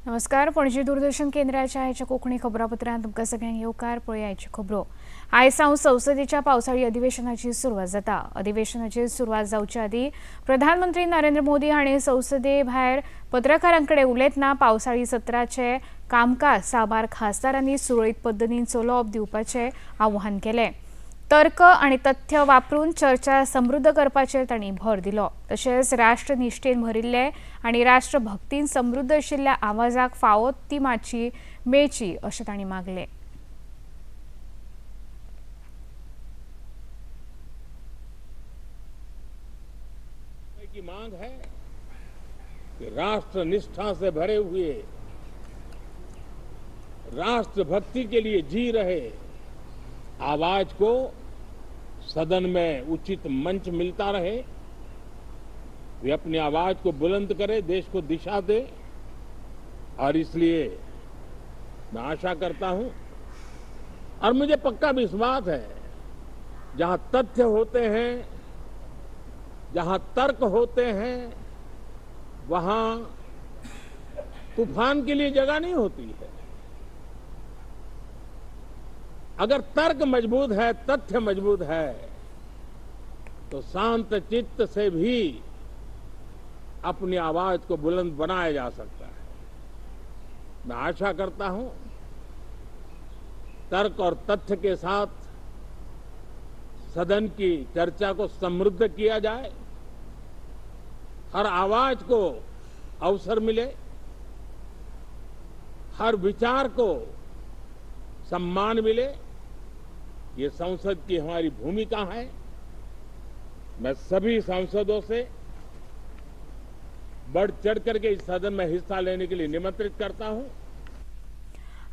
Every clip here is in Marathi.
नमस्कार. पणजी दूरदर्शन केंद्राच्या आयच्या कोकणी खबरापत्रांत तुमकां सगळ्यांक येवकार. पळय आयच्यो खबरो. आयज सावन संसदेच्या पावसाळी अधिवेशनाची सुरवात जाता. अधिवेशनाची सुरवात जावचे आदीं प्रधानमंत्री नरेंद्र मोदी हांणी संसदे भायर पत्रकारांकडे उलयतना पावसाळी सत्राचे कामकाज साबार खासदारांनी सुरळीत पद्दतीन चलोवप दिवपाचें आवाहन केलें. तर्क आणि तथ्य वापरून चर्चा समृद्ध करपाचेर तांणी भर दिलो. तशेंच राष्ट्रनिश्ठेन भरिल्ले आनी राष्ट्रभक्तीन समृद्ध आशिल्ल्या आवाजाक फावो ती माची मेळची अशें तांणी मागलें. की मांग है कि राष्ट्र निष्ठा से भरे हुए, राष्ट्रभक्ति के लिए जी रहे आवाज को सदन में उचित मंच मिलता रहे, वे अपनी आवाज को बुलंद करे, देश को दिशा दे। और इसलिए मैं आशा करता हूं और मुझे पक्का विश्वास है, जहां तथ्य होते हैं, जहां तर्क होते हैं, वहां तूफान के लिए जगह नहीं होती है। अगर तर्क मजबूत है, तथ्य मजबूत है, तो शांत चित्त से भी अपनी आवाज को बुलंद बनाया जा सकता है। मैं आशा करता हूं तर्क और तथ्य के साथ सदन की चर्चा को समृद्ध किया जाए, हर आवाज को अवसर मिले, हर विचार को सम्मान मिले। ये संसद की हमारी भूमिका है। मैं सभी सांसदों से बढ़ चढ़ करके इस सदन में हिस्सा लेने के लिए निमंत्रित करता हूं।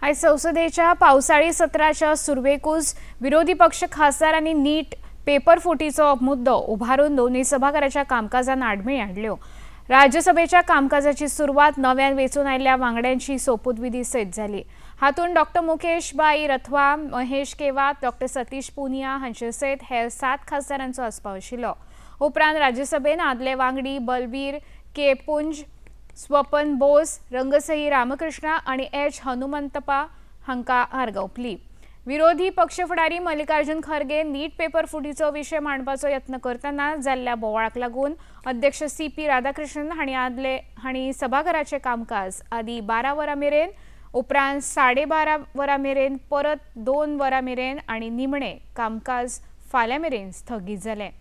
आज संसदेच्या पावसाळी सत्राच्या सुरवेकूच विरोधी पक्ष खासदारांनी नीट पेपर फुटीचो मुद्दो उभारून दोन्ही सभागृहाच्या कामकाजान आडमेळी हाडल्यो. राज्यसभेच्या कामकाजाची सुरवात नव्यान वेंचून आयिल्ल्या वांगड्यांची सोपूतविधी सयत जाली. हातूंत डॉ. मुकेश भाई रथवा, महेश केवात, डॉ. सतीश पुनिया हांचे सयत हेर 7 खासदारांचो आस्पाव आशिल्लो. उपरांत राज्यसभेन आदले वांगडी बलबीर के पुंज, स्वपन बोस, रंगसई रामकृष्ण आणि एच हनुमंतप्पा हांकां हार ओपली. विरोधी पक्ष फुडारी मल्लिकार्जुन खरगे नीट पेपर फुटीचो विशय मांडपाचो यत्न करतना जाल्ल्या बोवाळाक लागून अध्यक्ष CP राधाकृष्णन हांणी सभाघराचें कामकाज आदीं 12 वरां मेरेन, उपरांत 12:30 वरां मेरेन, परत 2 वरां मेरेन आनी निमणें कामकाज फाल्यां मेरेन स्थगीत जालें.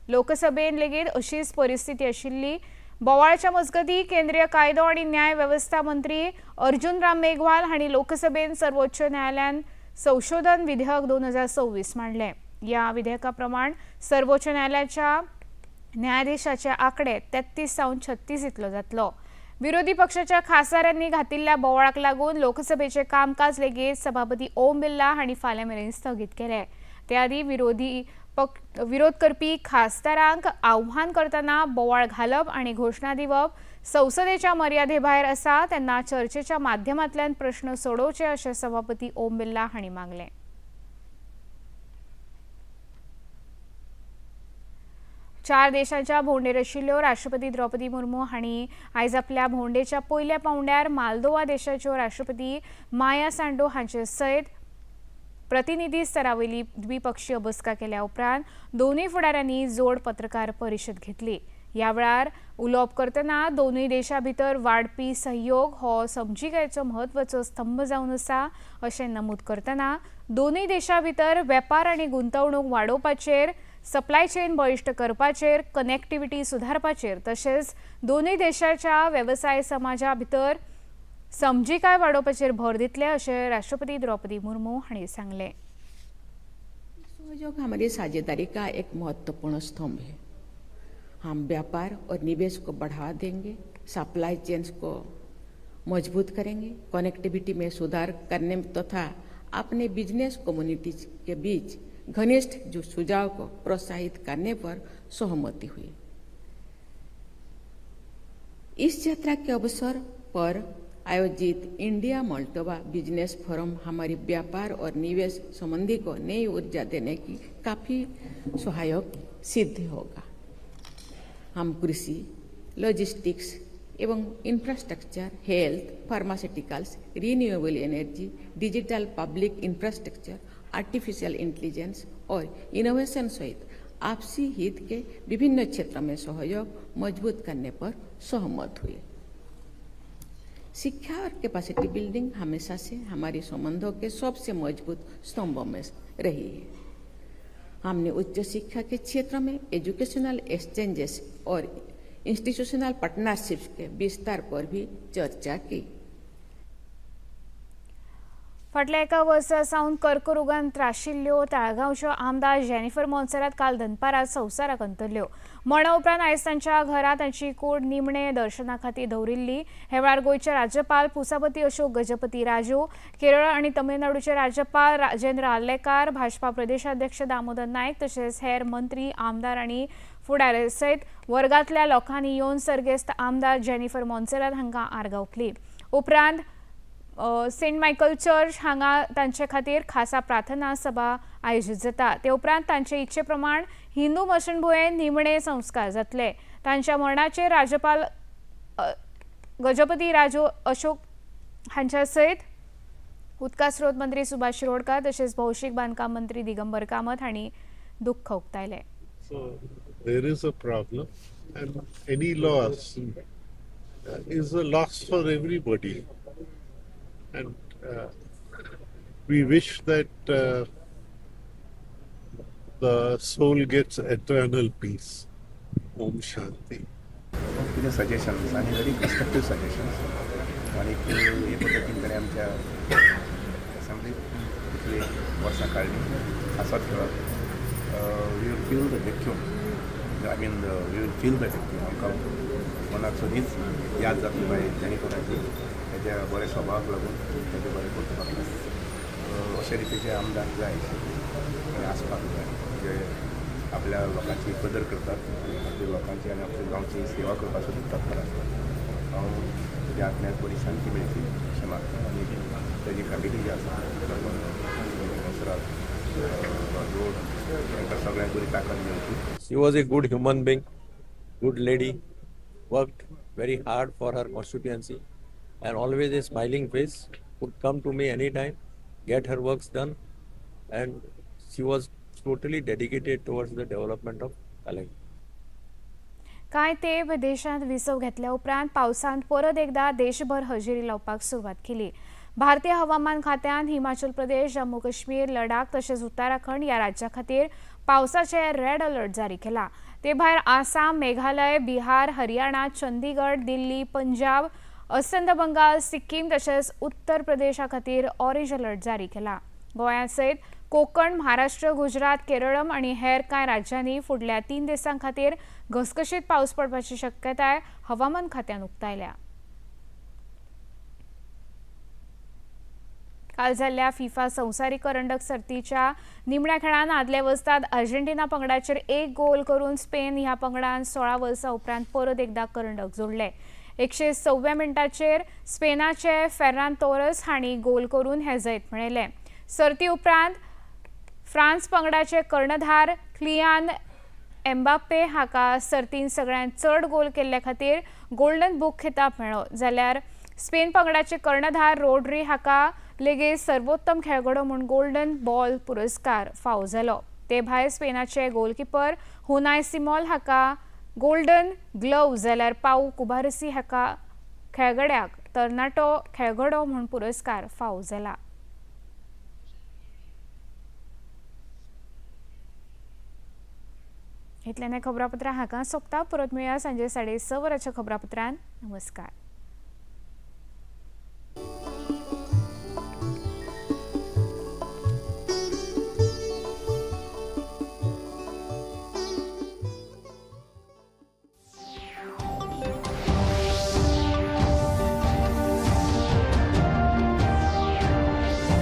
लोकसभेन लेगीत अशीच परिस्थिती आशिल्ली. बोवाळाच्या मजगतीं केंद्रीय कायदो आनी न्याय वेवस्था मंत्री अर्जुन राम मेघवाल हांणी लोकसभेन सर्वोच्च न्यायालयान संशोधन विधेयक 2026 मांडलें. ह्या विधेयका प्रमाण सर्वोच्च न्यायालयाच्या न्यायाधीशाचे आंकडे 33 सावन 36 इतलो जातलो. विरोधी पक्षाच्या खासदारांनी घातिल्ल्या बोवाळाक लागून लोकसभेचे कामकाज लेगीत सभापती ओम बिर्ला हांणी फाल्यां मेरेन स्थगीत केलें. ते आदीं विरोध करपी खासदारांक आव्हान करतना बोवाळ घालप आनी घोशणा दिवप संसदेच्या मर्यादे भायर आसा तेन्ना चर्चेच्या माध्यमांतल्यान प्रश्न सोडोवचे अशें सभापती ओम बिर्ला हांणी मागलें. चार देशांच्या भोंवडेर आशिल्ल्यो राष्ट्रपती द्रौपदी मुर्मू हांणी आयज आपल्या भोंवडेच्या पयल्या पांवड्यार मालदोवा देशाच्यो राष्ट्रपती माया सांडो हांचे सयत प्रतिनिधी स्तरावयली द्विपक्षीय बसका केल्या. उपरांत दोनूय फुडाऱ्यांनी जोड पत्रकार परिशद घेतली. ह्या वेळार उलोवप करतना दोनूय देशां भितर वाडपी सहयोग हो समजिकायेचो म्हत्वाचो स्तंभ जावन आसा अशें नमूद करतना दोनूय देशां भितर वेपार आनी गुंतवणूक वाडोवपाचेर, सप्लाय चेन बळिश्ट करपाचेर, कनेक्टिव्हिटी सुधारपाचेर तशेंच दोनूय देशाच्या वेवसाय समाजा भितर समजिकाय वाडोवपाचेर भर दितले अशें राष्ट्रपति द्रौपदी मुर्मू हांणी सांगलें. सहयोग हमारी साझेदारी का एक महत्वपूर्ण स्तंभ है. हम व्यापार और निवेश को बढ़ावा देंगे, सप्लाई चेन्स को मजबूत करेंगे, कनेक्टिविटी में सुधार करने तथा अपने बिजनेस कम्युनिटीज के बीच घनिष्ठ जो सुझाव को प्रोत्साहित करने पर सहमति हुई. इस यात्रा के अवसर पर आयोजित इंडिया मोल्डोवा बिजनेस फोरम हमारी व्यापार और निवेश संबंधी को नई ऊर्जा देने की काफी सहायक सिद्ध होगा. हम कृषि, लॉजिस्टिक्स, एवं infrastructure, health, pharmaceuticals, renewable energy, digital public infrastructure, artificial intelligence और इनोवेशन सहित आपसी हित के विभिन्न क्षेत्रों में सहयोग मजबूत करने पर सहमत हुए। शिक्षा और कैपेसिटी बिल्डिंग हमेशा से हमारे संबंधों के सबसे मजबूत स्तंभों में रही है। हमने उच्च शिक्षा के क्षेत्र में एजुकेशनल एक्सचेंजेस और इंस्टीट्यूशनल पार्टनरशिप्स के विस्तार पर भी चर्चा की। फाटल्या एका वर्सा सावन कर्करोगान त्राशिल्ल्यो ताळगांवच्यो आमदार जेनिफर मोन्सेरात काल दनपारां संवसाराक अंतरल्यो। मरणा उपरांत आयज तांच्या घरा तांची कूड निमणे दर्शना खातीर दवरिल्ली। हे वेळार गोंयचे राज्यपाल पुसापती अशोक गजपती राजू, केरळ आनी तमिळनाडूचे राज्यपाल राजेंद्र आर्लेकार, भाजपा प्रदेशाध्यक्ष दामोदर नायक तशेंच हेर मंत्री, आमदार आनी फुडारी सयत वर्गांतल्या लोकांनी येवन सर्गेस्त आमदार जेनिफर मोन्सेरात हांकां आर्गां ओंपली। उपरांत सेंट मायकल चर्च हांगा तांचे खातीर खासा प्रार्थना सभा आयोजीत जाता। ते उपरांत तांचे इच्छे प्रमाण हिंदू मशणभुयेंत निमणे संस्कार जातले। तांच्या मरणाचेर राज्यपाल गजपती राजू अशोक हांच्या सयत उदका स्रोत मंत्री सुभाष शिरोडकार तशेंच भौशीक बांदकाम मंत्री दिगंबर कामत हांणी दुख्ख उक्तायलें। So there is a problem, and any loss is a loss for everybody. And we wish that the soul gets eternal peace. Om Shanti. कितें सजेशन्स आनी व्हेरी कन्स्ट्रक्टीव सजेशन्स आनी हे पद्दतीन ताणें आमच्या असेंब्ली इतली वर्सां काडली आसात खेळप we will feel the vacuum I mean we will feel the vacuum आमकां मनाक सदींच याद जातली बाय जेणेकराची तेज्या बऱ्या स्वभावाक लागून तेजे बरें करपाक लागून अशे रितीचे आमदार जाय आनी आसपाक जाय जे आपल्या लोकांची कदर करतात आनी आपल्या लोकांची आनी आपल्या गांवची सेवा करपाक सुद्दां तत्पर आसतात। हांव तेज्या आत्म्याक बरी शांती मेळची अशें मागता आनी तेजी फॅमिली जी आसा रोड तांकां सगळ्यांक बरी ताकद मेळची। She was a good human being, good lady, worked very hard for her constituency and always a smiling face, would come to me anytime, get her works done, and she was totally dedicated towards the development of Kalai. कांय तेंप देशांत विसव घेतल्या उपरांत पावसांत परत एकदा देशभर हजेरी लावपाक सुरवात केली। भारतीय हवामान खात्यान हिमाचल प्रदेश, जम्मू काश्मीर, लडाख तशेंच उत्तराखंड ह्या राज्यां खातीर पावसाचे रेड अलर्ट जारी केला। ते भायर आसाम, मेघालय, बिहार, हरियाणा, चंदीगड, दिल्ली, पंजाब, अस्तंत बंगाल, सिक्कीम तशेंच उत्तर प्रदेशा खातीर ऑरेंज अलर्ट जारी केला। गोंया सयत कोकण, महाराष्ट्र, गुजरात, केरळम आनी हेर कांय राज्यांनी फुडल्या 3 दिसां खातीर घसघशीत पावस पडपाची शक्यताय हवामान खात्यान उक्तायल्या। काल जाल्ल्या फिफा संवसारीक करंडक सर्तीच्या निमण्या खेळान आदले वस्ताद अर्जेंटिना पंगडाचेर 1 गोल करून स्पेन ह्या पंगडान 16 वर्सां उपरांत परत एकदा करंडक जोडले। 106व्या मिनटाचेर स्पेनाचे फेर्रान तोरस हांणी गोल करून हे जैत मेळयलें। सर्ती उपरांत फ्रांस पंगडाचे कर्णधार किलियान एम्बाप्पे हाका सर्तीन सगळ्यांत चड गोल केल्ले खातीर गोल्डन बूक खिताब मेळ्ळो, जाल्यार स्पेन पंगडाचे कर्णधार रोड्री हाका लेगीत सर्वोत्तम खेळगडो म्हूण गोल्डन बॉल पुरस्कार फावो जालो। ते भायर स्पेनाचे गोलकीपर हुनाय सिमोल हाका गोल्डन ग्लोव जाल्यार पाउ कुबारसी हाका खेळगड्याक तरणाटो खेळगडो म्हूण पुरस्कार फावो जाला। इतल्यान खबरापत्रां हाका सोंपता। परत मेळया सांजे 6:30 वरांच्या खबरापत्रांत। नमस्कार।